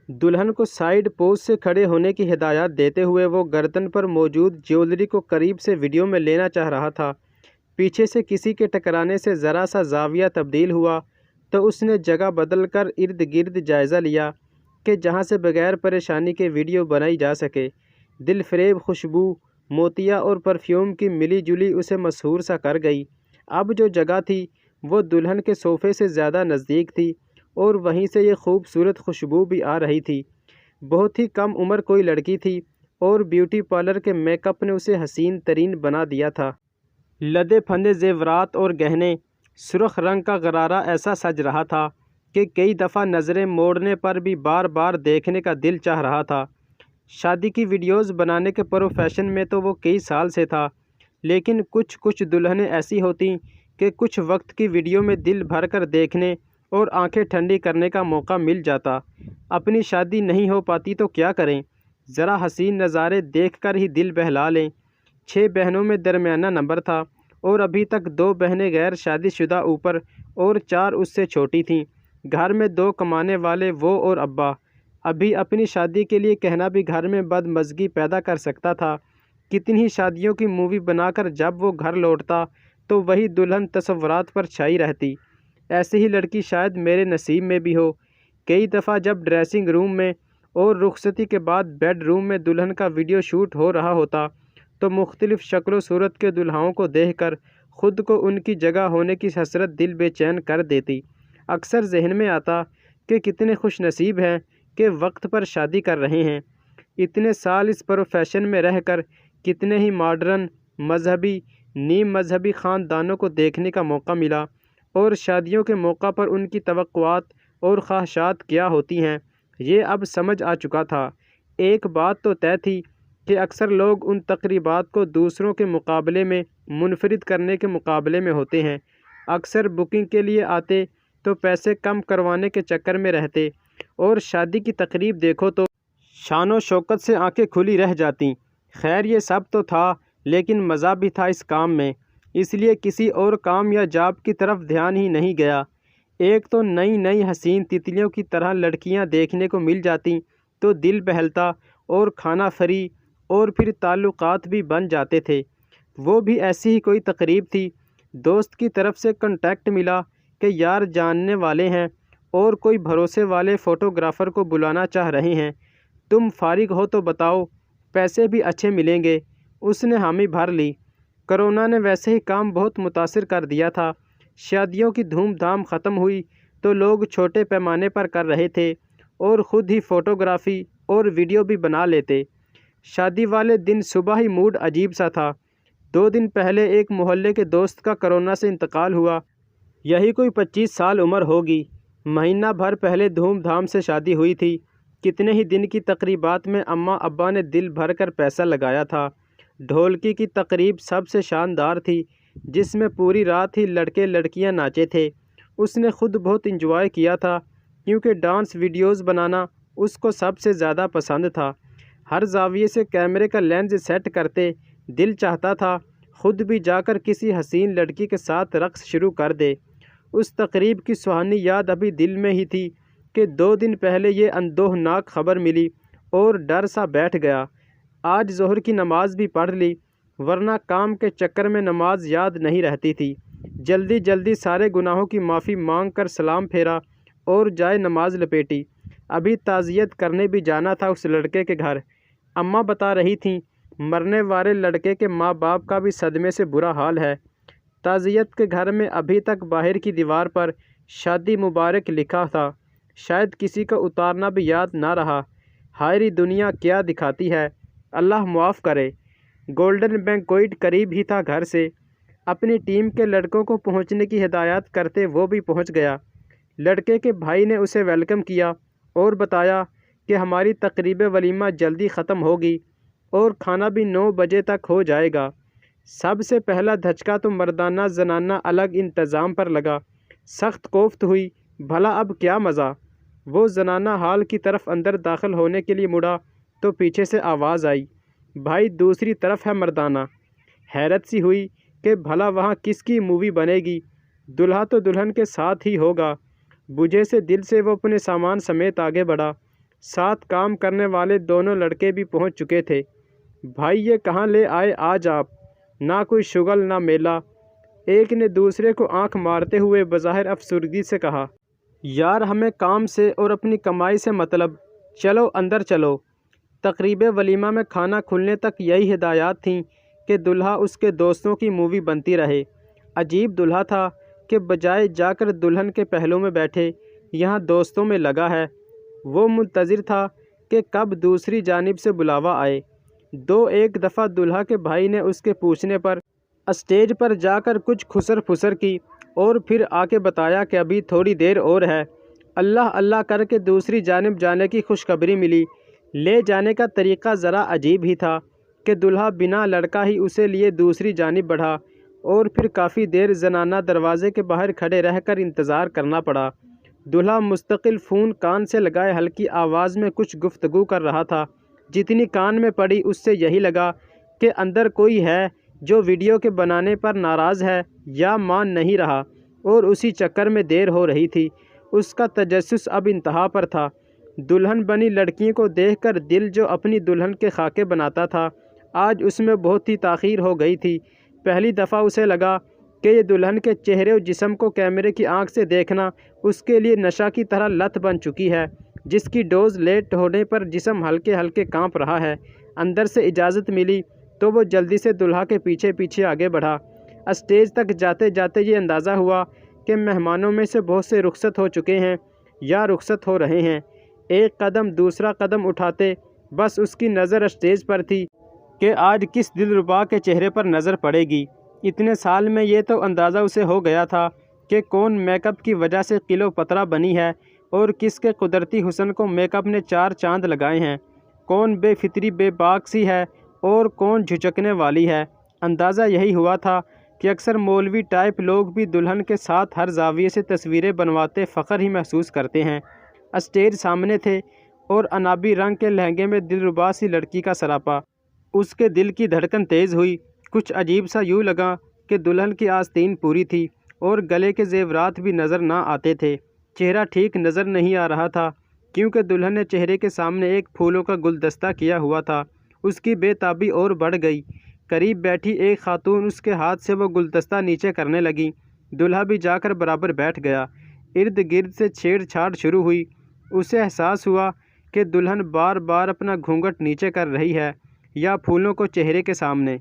दुल्हन को side pose से खड़े होने की हिदायत देते हुए वो गर्दन पर मौजूद ज्वेलरी को करीब से वीडियो में लेना चाह रहा था। पीछे से किसी के टकराने से ज़रा सा जाविया तब्दील हुआ तो उसने जगह बदल कर इर्द गिर्द जायज़ा लिया कि जहाँ से बगैर परेशानी के वीडियो बनाई जा सके। दिल फरेब खुशबू, मोतिया और परफ्यूम की मिली जुली उसे मशहूर सा कर गई। अब जो जगह थी वो दुल्हन के सोफ़े से ज़्यादा नज़दीक थी और वहीं से ये खूबसूरत खुशबू भी आ रही थी। बहुत ही कम उम्र कोई लड़की थी और ब्यूटी पार्लर के मेकअप ने उसे हसीन तरीन बना दिया था। लदे फंदे जेवरात और गहने, सुर्ख रंग का गरारा ऐसा सज रहा था कि कई दफ़ा नज़रें मोड़ने पर भी बार बार देखने का दिल चाह रहा था। शादी की वीडियोज़ बनाने के प्रोफेशन में तो वो कई साल से था, लेकिन कुछ कुछ दुल्हनें ऐसी होती कि कुछ वक्त की वीडियो में दिल भर कर देखने और आंखें ठंडी करने का मौका मिल जाता। अपनी शादी नहीं हो पाती तो क्या करें, ज़रा हसीन नज़ारे देखकर ही दिल बहला लें। 6 बहनों में दरमियाना नंबर था और अभी तक 2 बहनें गैर शादीशुदा ऊपर और 4 उससे छोटी थीं। घर में 2 कमाने वाले वो और अब्बा। अभी अपनी शादी के लिए कहना भी घर में बदमज़गी पैदा कर सकता था। कितनी ही शादियों की मूवी बनाकर जब वो घर लौटता तो वही दुल्हन तस्वुरात पर छाई रहती। ऐसी ही लड़की शायद मेरे नसीब में भी हो। कई दफ़ा जब ड्रेसिंग रूम में और रुखसती के बाद बेडरूम में दुल्हन का वीडियो शूट हो रहा होता तो मुख्तलिफ़ शक्ल सूरत के दुल्हाओं को देखकर ख़ुद को उनकी जगह होने की हसरत दिल बेचैन कर देती। अक्सर जहन में आता कि कितने खुश नसीब हैं कि वक्त पर शादी कर रहे हैं। इतने साल इस प्रोफेशन में रहकर कितने ही मॉडर्न, मजहबी, नीम मजहबी ख़ानदानों को देखने का मौका मिला और शादियों के मौका पर उनकी तवक्कुआत और ख्वाहिशात क्या होती हैं ये अब समझ आ चुका था। एक बात तो तय थी कि अक्सर लोग उन तकरीबात को दूसरों के मुकाबले में मुनफरिद करने के मुकाबले में होते हैं। अक्सर बुकिंग के लिए आते तो पैसे कम करवाने के चक्कर में रहते और शादी की तकरीब देखो तो शानो शौकत से आंखें खुली रह जातीं। खैर ये सब तो था, लेकिन मज़ा भी था इस काम में, इसलिए किसी और काम या जॉब की तरफ ध्यान ही नहीं गया। एक तो नई नई हसीन तितलियों की तरह लड़कियां देखने को मिल जाती तो दिल बहलता और खाना फ्री और फिर ताल्लुकात भी बन जाते थे। वो भी ऐसी ही कोई तकरीब थी। दोस्त की तरफ से कांटेक्ट मिला कि यार जानने वाले हैं और कोई भरोसे वाले फ़ोटोग्राफ़र को बुलाना चाह रहे हैं, तुम फारिग हो तो बताओ, पैसे भी अच्छे मिलेंगे। उसने हामी भर ली। कोरोना ने वैसे ही काम बहुत मुतासिर कर दिया था। शादियों की धूमधाम ख़त्म हुई तो लोग छोटे पैमाने पर कर रहे थे और ख़ुद ही फ़ोटोग्राफ़ी और वीडियो भी बना लेते। शादी वाले दिन सुबह ही मूड अजीब सा था। 2 दिन पहले एक मोहल्ले के दोस्त का कोरोना से इंतकाल हुआ। यही कोई 25 साल उम्र होगी। महीना भर पहले धूमधाम से शादी हुई थी। कितने ही दिन की तकरीबात में अम्मा अब्बा ने दिल भर कर पैसा लगाया था। ढोलकी की तकरीब सबसे शानदार थी, जिसमें पूरी रात ही लड़के लड़कियां नाचे थे। उसने खुद बहुत इंजॉय किया था क्योंकि डांस वीडियोस बनाना उसको सबसे ज़्यादा पसंद था। हर जाविये से कैमरे का लेंस सेट करते दिल चाहता था खुद भी जाकर किसी हसीन लड़की के साथ रक़्स शुरू कर दे। उस तकरीब की सुहानी याद अभी दिल में ही थी कि 2 दिन पहले ये अंदोहनाक खबर मिली और डर सा बैठ गया। आज ज़ोहर की नमाज भी पढ़ ली, वरना काम के चक्कर में नमाज याद नहीं रहती थी। जल्दी जल्दी सारे गुनाहों की माफ़ी मांग कर सलाम फेरा और जाए नमाज लपेटी। अभी ताज़ियत करने भी जाना था उस लड़के के घर। अम्मा बता रही थीं, मरने वाले लड़के के माँ बाप का भी सदमे से बुरा हाल है। ताज़ियत के घर में अभी तक बाहर की दीवार पर शादी मुबारक लिखा था। शायद किसी को उतारना भी याद ना रहा। हायरी दुनिया क्या दिखाती है, अल्लाह मुआफ़ करे। गोल्डन बैंक्वेट करीब ही था घर से। अपनी टीम के लड़कों को पहुंचने की हिदायत करते वो भी पहुंच गया। लड़के के भाई ने उसे वेलकम किया और बताया कि हमारी तकरीब वलीमा जल्दी ख़त्म होगी और खाना भी 9 बजे तक हो जाएगा। सबसे पहला धचका तो मर्दाना जनाना अलग इंतज़ाम पर लगा। सख्त कोफ्त हुई, भला अब क्या मज़ा। वो जनाना हाल की तरफ अंदर दाखिल होने के लिए मुड़ा तो पीछे से आवाज़ आई, भाई दूसरी तरफ है मर्दाना। हैरत सी हुई कि भला वहाँ किसकी मूवी बनेगी, दुल्हा तो दुल्हन के साथ ही होगा। बुझे से दिल से वो अपने सामान समेत आगे बढ़ा। ساتھ کام کرنے والے دونوں لڑکے بھی پہنچ چکے تھے۔ بھائی یہ کہاں لے آئے آج آپ، نہ کوئی شغل نہ میلہ۔ ایک نے دوسرے کو آنکھ مارتے ہوئے بظاہر افسردگی سے کہا۔ یار ہمیں کام سے اور اپنی کمائی سے مطلب، چلو اندر چلو۔ تقریب ولیمہ میں کھانا کھلنے تک یہی ہدایات تھیں کہ دلہا اس کے دوستوں کی مووی بنتی رہے۔ عجیب دلہا تھا کہ بجائے جا کر دلہن کے پہلو میں بیٹھے، یہاں دوستوں میں لگا ہے۔ وہ منتظر تھا کہ کب دوسری جانب سے بلاوا آئے۔ ایک دفعہ دلہا کے بھائی نے اس کے پوچھنے پر اسٹیج پر جا کر کچھ خسر پھسر کی اور پھر آ کے بتایا کہ ابھی تھوڑی دیر اور ہے۔ اللہ اللہ کر کے دوسری جانب جانے کی خوشخبری ملی۔ لے جانے کا طریقہ ذرا عجیب ہی تھا کہ دلہا بنا لڑکا ہی اسے لیے دوسری جانب بڑھا اور پھر کافی دیر زنانہ دروازے کے باہر کھڑے رہ کر انتظار کرنا پڑا۔ دلہا مستقل فون کان سے لگائے ہلکی آواز میں کچھ گفتگو کر رہا تھا۔ جتنی کان میں پڑی اس سے یہی لگا کہ اندر کوئی ہے جو ویڈیو کے بنانے پر ناراض ہے یا مان نہیں رہا، اور اسی چکر میں دیر ہو رہی تھی۔ اس کا تجسس اب انتہا پر تھا۔ دلہن بنی لڑکی کو دیکھ کر دل جو اپنی دلہن کے خاکے بناتا تھا، آج اس میں بہت ہی تاخیر ہو گئی تھی۔ پہلی دفعہ اسے لگا کہ یہ دلہن کے چہرے و جسم کو کیمرے کی آنکھ سے دیکھنا اس کے لیے نشہ کی طرح لت بن چکی ہے، جس کی ڈوز لیٹ ہونے پر جسم ہلکے ہلکے کانپ رہا ہے۔ اندر سے اجازت ملی تو وہ جلدی سے دلہا کے پیچھے پیچھے آگے بڑھا۔ اسٹیج تک جاتے جاتے یہ اندازہ ہوا کہ مہمانوں میں سے بہت سے رخصت ہو چکے ہیں یا رخصت ہو رہے ہیں۔ ایک قدم دوسرا قدم اٹھاتے بس اس کی نظر اسٹیج پر تھی کہ آج کس دلربا کے چہرے پر نظر پڑے گی۔ اتنے سال میں یہ تو اندازہ اسے ہو گیا تھا کہ کون میک اپ کی وجہ سے کلو پترا بنی ہے اور کس کے قدرتی حسن کو میک اپ نے 4 چاند لگائے ہیں، کون بے فطری بے باک سی ہے اور کون جھچکنے والی ہے۔ اندازہ یہی ہوا تھا کہ اکثر مولوی ٹائپ لوگ بھی دلہن کے ساتھ ہر زاویے سے تصویریں بنواتے فخر ہی محسوس کرتے ہیں۔ اسٹیج سامنے تھے اور عنابی رنگ کے لہنگے میں دلربا سی لڑکی کا سراپا۔ اس کے دل کی دھڑکن تیز ہوئی۔ کچھ عجیب سا یوں لگا کہ دلہن کی آستین پوری تھی اور گلے کے زیورات بھی نظر نہ آتے تھے۔ چہرہ ٹھیک نظر نہیں آ رہا تھا کیونکہ دلہن نے چہرے کے سامنے ایک پھولوں کا گلدستہ کیا ہوا تھا۔ اس کی بے تابی اور بڑھ گئی۔ قریب بیٹھی ایک خاتون اس کے ہاتھ سے وہ گلدستہ نیچے کرنے لگی۔ دلہا بھی جا کر برابر بیٹھ گیا۔ ارد گرد سے چھیڑ چھاڑ شروع ہوئی۔ اسے احساس ہوا کہ دلہن بار بار اپنا گھونگھٹ نیچے کر رہی ہے یا پھولوں کو چہرے کے سامنے۔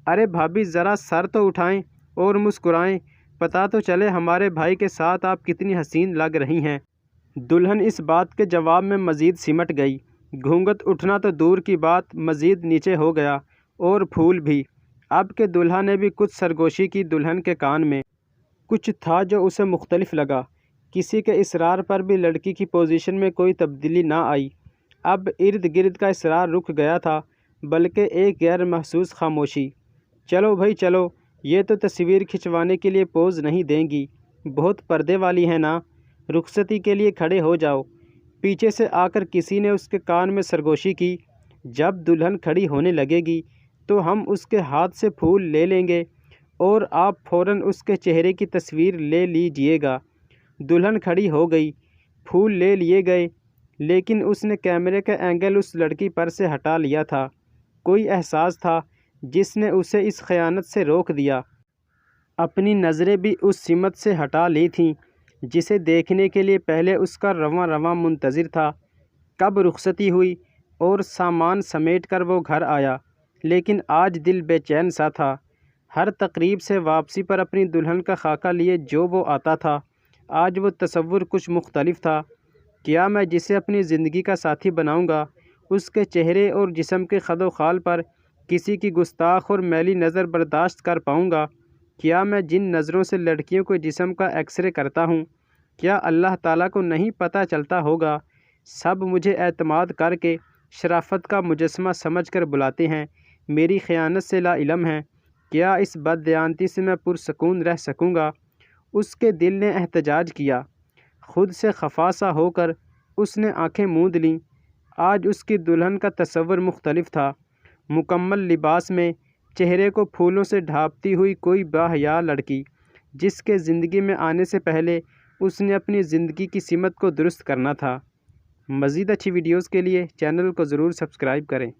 ارے بھابھی ذرا سر تو اٹھائیں اور مسکرائیں، پتہ تو چلے ہمارے بھائی کے ساتھ آپ کتنی حسین لگ رہی ہیں۔ دلہن اس بات کے جواب میں مزید سمٹ گئی۔ گھونگھٹ اٹھنا تو دور کی بات مزید نیچے ہو گیا، اور پھول بھی۔ اب کہ دلہا نے بھی کچھ سرگوشی کی، دلہن کے کان میں کچھ تھا جو اسے مختلف لگا۔ کسی کے اصرار پر بھی لڑکی کی پوزیشن میں کوئی تبدیلی نہ آئی۔ اب ارد گرد کا اصرار رک گیا تھا، بلکہ ایک غیر محسوس خاموشی۔ چلو بھائی چلو، یہ تو تصویر کھنچوانے کے لیے پوز نہیں دیں گی، بہت پردے والی ہے نا، رخصتی کے لیے کھڑے ہو جاؤ۔ پیچھے سے آ کر کسی نے اس کے کان میں سرگوشی کی۔ جب دلہن کھڑی ہونے لگے گی تو ہم اس کے ہاتھ سے پھول لے لیں گے اور آپ فوراً اس کے چہرے کی تصویر لے لیجئے گا۔ دلہن کھڑی ہو گئی، پھول لے لیے گئے، لیکن اس نے کیمرے کا اینگل اس لڑکی پر سے ہٹا لیا تھا۔ کوئی احساس تھا جس نے اسے اس خیانت سے روک دیا۔ اپنی نظریں بھی اس سمت سے ہٹا لی تھیں جسے دیکھنے کے لیے پہلے اس کا رواں رواں منتظر تھا۔ کب رخصتی ہوئی اور سامان سمیٹ کر وہ گھر آیا، لیکن آج دل بے چین سا تھا۔ ہر تقریب سے واپسی پر اپنی دلہن کا خاکہ لیے جو وہ آتا تھا، آج وہ تصور کچھ مختلف تھا۔ کیا میں جسے اپنی زندگی کا ساتھی بناؤں گا، اس کے چہرے اور جسم کے خد و خال پر کسی کی گستاخ اور میلی نظر برداشت کر پاؤں گا؟ کیا میں جن نظروں سے لڑکیوں کے جسم کا ایکس رے کرتا ہوں، کیا اللہ تعالیٰ کو نہیں پتہ چلتا ہوگا؟ سب مجھے اعتماد کر کے شرافت کا مجسمہ سمجھ کر بلاتے ہیں، میری خیانت سے لا علم ہیں۔ کیا اس بددیانتی سے میں پرسکون رہ سکوں گا؟ اس کے دل نے احتجاج کیا۔ خود سے خفا سا ہو کر اس نے آنکھیں موند لیں۔ آج اس کی دلہن کا تصور مختلف تھا۔ مکمل لباس میں، چہرے کو پھولوں سے ڈھانپتی ہوئی کوئی باحیا لڑکی، جس کے زندگی میں آنے سے پہلے اس نے اپنی زندگی کی سمت کو درست کرنا تھا۔ مزید اچھی ویڈیوز کے لیے چینل کو ضرور سبسکرائب کریں۔